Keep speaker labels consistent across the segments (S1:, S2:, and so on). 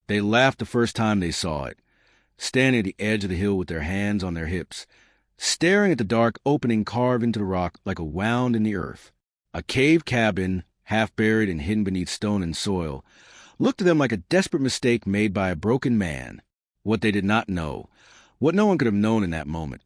S1: They laughed the first time they saw it, standing at the edge of the hill with their hands on their hips, staring at the dark opening carved into the rock like a wound in the earth. A cave cabin, half buried and hidden beneath stone and soil, looked to them like a desperate mistake made by a broken man. What they did not know, what no one could have known in that moment,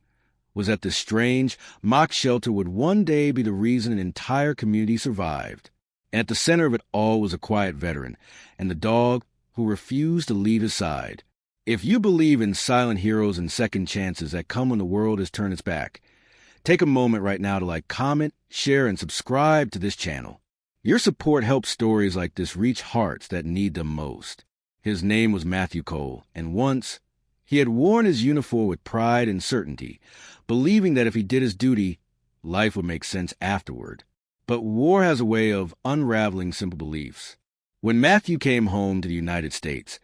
S1: was that this strange, mock shelter would one day be the reason an entire community survived. And at the center of it all was a quiet veteran, and the dog who refused to leave his side. If you believe in silent heroes and second chances that come when the world has turned its back, take a moment right now to like, comment, share, and subscribe to this channel. Your support helps stories like this reach hearts that need them most. His name was Matthew Cole, and once he had worn his uniform with pride and certainty, believing that if he did his duty, life would make sense afterward. But war has a way of unraveling simple beliefs. When Matthew came home to the United States,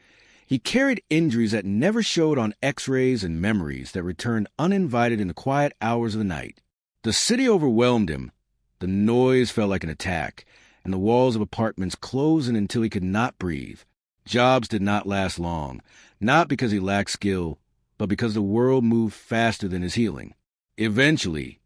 S1: he carried injuries that never showed on x-rays and memories that returned uninvited in the quiet hours of the night. The city overwhelmed him. The noise felt like an attack, and the walls of apartments closed in until he could not breathe. Jobs did not last long, not because he lacked skill, but because the world moved faster than his healing. Eventually,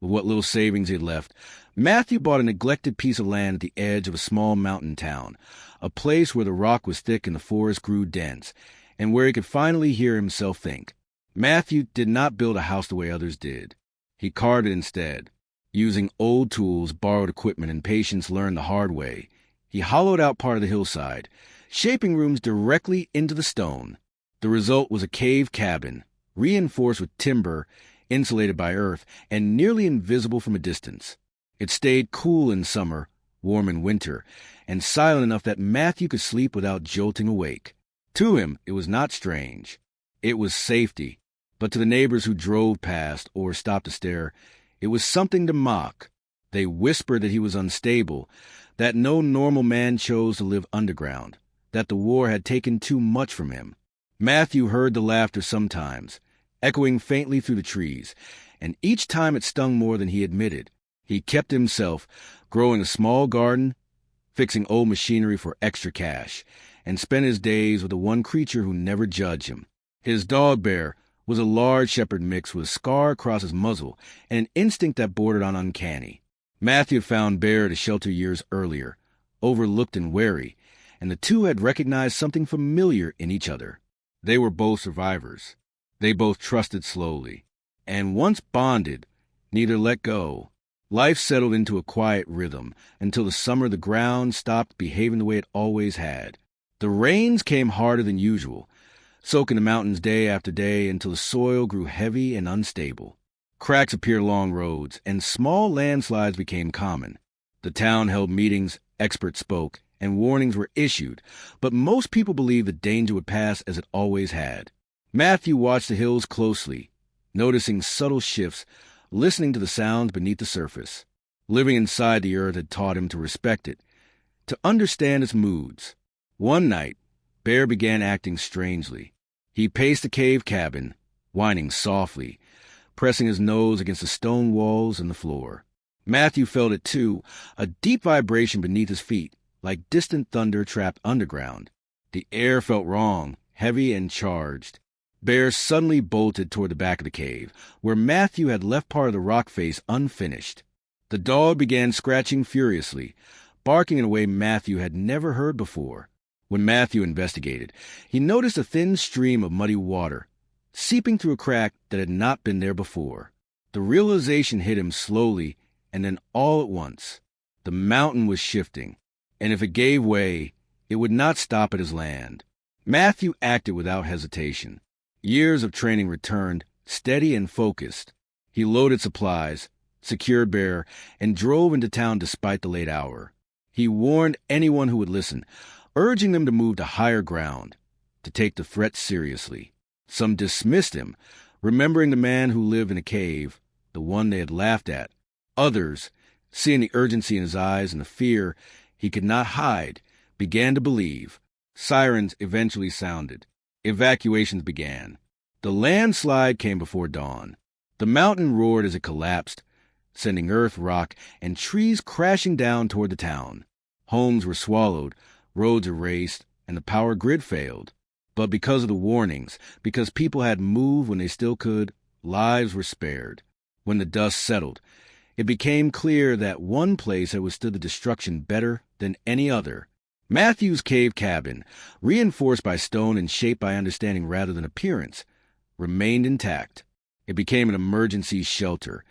S1: with what little savings he had left, Matthew bought a neglected piece of land at the edge of a small mountain town, a place where the rock was thick and the forest grew dense, and where he could finally hear himself think. Matthew did not build a house the way others did. He carved it instead. Using old tools, borrowed equipment, and patience learned the hard way, he hollowed out part of the hillside, shaping rooms directly into the stone. The result was a cave cabin, reinforced with timber, insulated by earth, and nearly invisible from a distance. It stayed cool in summer, warm in winter, and silent enough that Matthew could sleep without jolting awake. To him, it was not strange. It was safety. But to the neighbors who drove past or stopped to stare, it was something to mock. They whispered that he was unstable, that no normal man chose to live underground, that the war had taken too much from him. Matthew heard the laughter sometimes, echoing faintly through the trees, and each time it stung more than he admitted. He kept himself, growing a small garden, fixing old machinery for extra cash, and spent his days with the one creature who never judged him. His dog Bear was a large shepherd mix with a scar across his muzzle and an instinct that bordered on uncanny. Matthew had found Bear at a shelter years earlier, overlooked and wary, and the two had recognized something familiar in each other. They were both survivors. They both trusted slowly. And once bonded, neither let go. Life settled into a quiet rhythm until the summer the ground stopped behaving the way it always had. The rains came harder than usual, soaking the mountains day after day until the soil grew heavy and unstable. Cracks appeared along roads, and small landslides became common. The town held meetings, experts spoke, and warnings were issued, but most people believed the danger would pass as it always had. Matthew watched the hills closely, noticing subtle shifts, listening to the sounds beneath the surface. Living inside the earth had taught him to respect it, to understand its moods. One night, Bear began acting strangely. He paced the cave cabin, whining softly, pressing his nose against the stone walls and the floor. Matthew felt it too, a deep vibration beneath his feet, like distant thunder trapped underground. The air felt wrong, heavy and charged. Bear suddenly bolted toward the back of the cave, where Matthew had left part of the rock face unfinished. The dog began scratching furiously, barking in a way Matthew had never heard before. When Matthew investigated, he noticed a thin stream of muddy water, seeping through a crack that had not been there before. The realization hit him slowly, and then all at once. The mountain was shifting, and if it gave way, it would not stop at his land. Matthew acted without hesitation. Years of training returned, steady and focused. He loaded supplies, secured Bear, and drove into town despite the late hour. He warned anyone who would listen, urging them to move to higher ground, to take the threat seriously. Some dismissed him, remembering the man who lived in a cave, the one they had laughed at. Others, seeing the urgency in his eyes and the fear he could not hide, began to believe. Sirens eventually sounded. Evacuations began. The landslide came before dawn. The mountain roared as it collapsed, sending earth, rock, and trees crashing down toward the town. Homes were swallowed, roads erased, and the power grid failed. But because of the warnings, because people had moved when they still could, lives were spared. When the dust settled, it became clear that one place had withstood the destruction better than any other. Matthew's cave cabin, reinforced by stone and shaped by understanding rather than appearance, remained intact. It became an emergency shelter,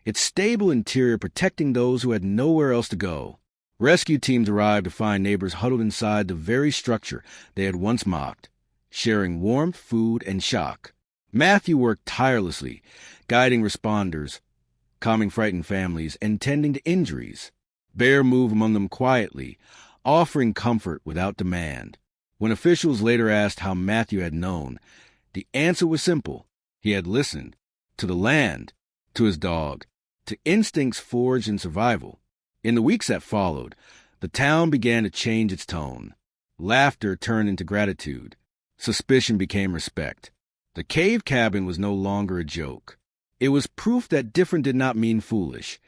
S1: its stable interior protecting those who had nowhere else to go. Rescue teams arrived to find neighbors huddled inside the very structure they had once mocked, sharing warmth, food, and shock. Matthew worked tirelessly, guiding responders, calming frightened families, and tending to injuries. Bear moved among them quietly, offering comfort without demand. When officials later asked how Matthew had known, the answer was simple. He had listened to the land, to his dog, to instincts forged in survival. In the weeks that followed, the town began to change its tone. Laughter turned into gratitude. Suspicion became respect. The cave cabin was no longer a joke. It was proof that different did not mean foolish,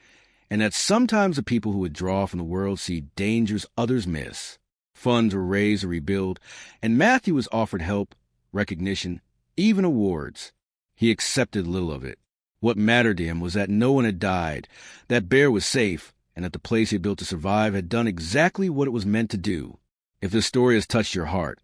S1: and that sometimes the people who withdraw from the world see dangers others miss. Funds were raised to rebuild, and Matthew was offered help, recognition, even awards. He accepted little of it. What mattered to him was that no one had died, that Bear was safe, and that the place he had built to survive had done exactly what it was meant to do. If this story has touched your heart,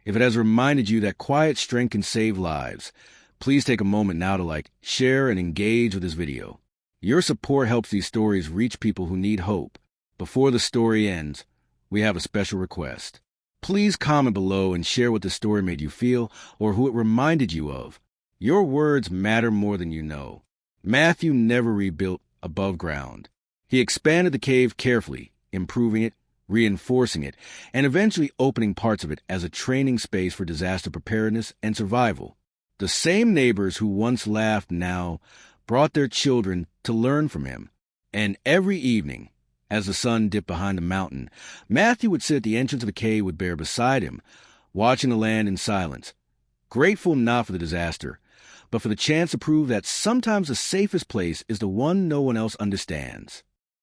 S1: if it has reminded you that quiet strength can save lives, please take a moment now to share, and engage with this video. Your support helps these stories reach people who need hope. Before the story ends, we have a special request. Please comment below and share what the story made you feel or who it reminded you of. Your words matter more than you know. Matthew never rebuilt above ground. He expanded the cave carefully, improving it, reinforcing it, and eventually opening parts of it as a training space for disaster preparedness and survival. The same neighbors who once laughed now brought their children to learn from him. And every evening, as the sun dipped behind the mountain, Matthew would sit at the entrance of the cave with Bear beside him, watching the land in silence, grateful not for the disaster, but for the chance to prove that sometimes the safest place is the one no one else understands.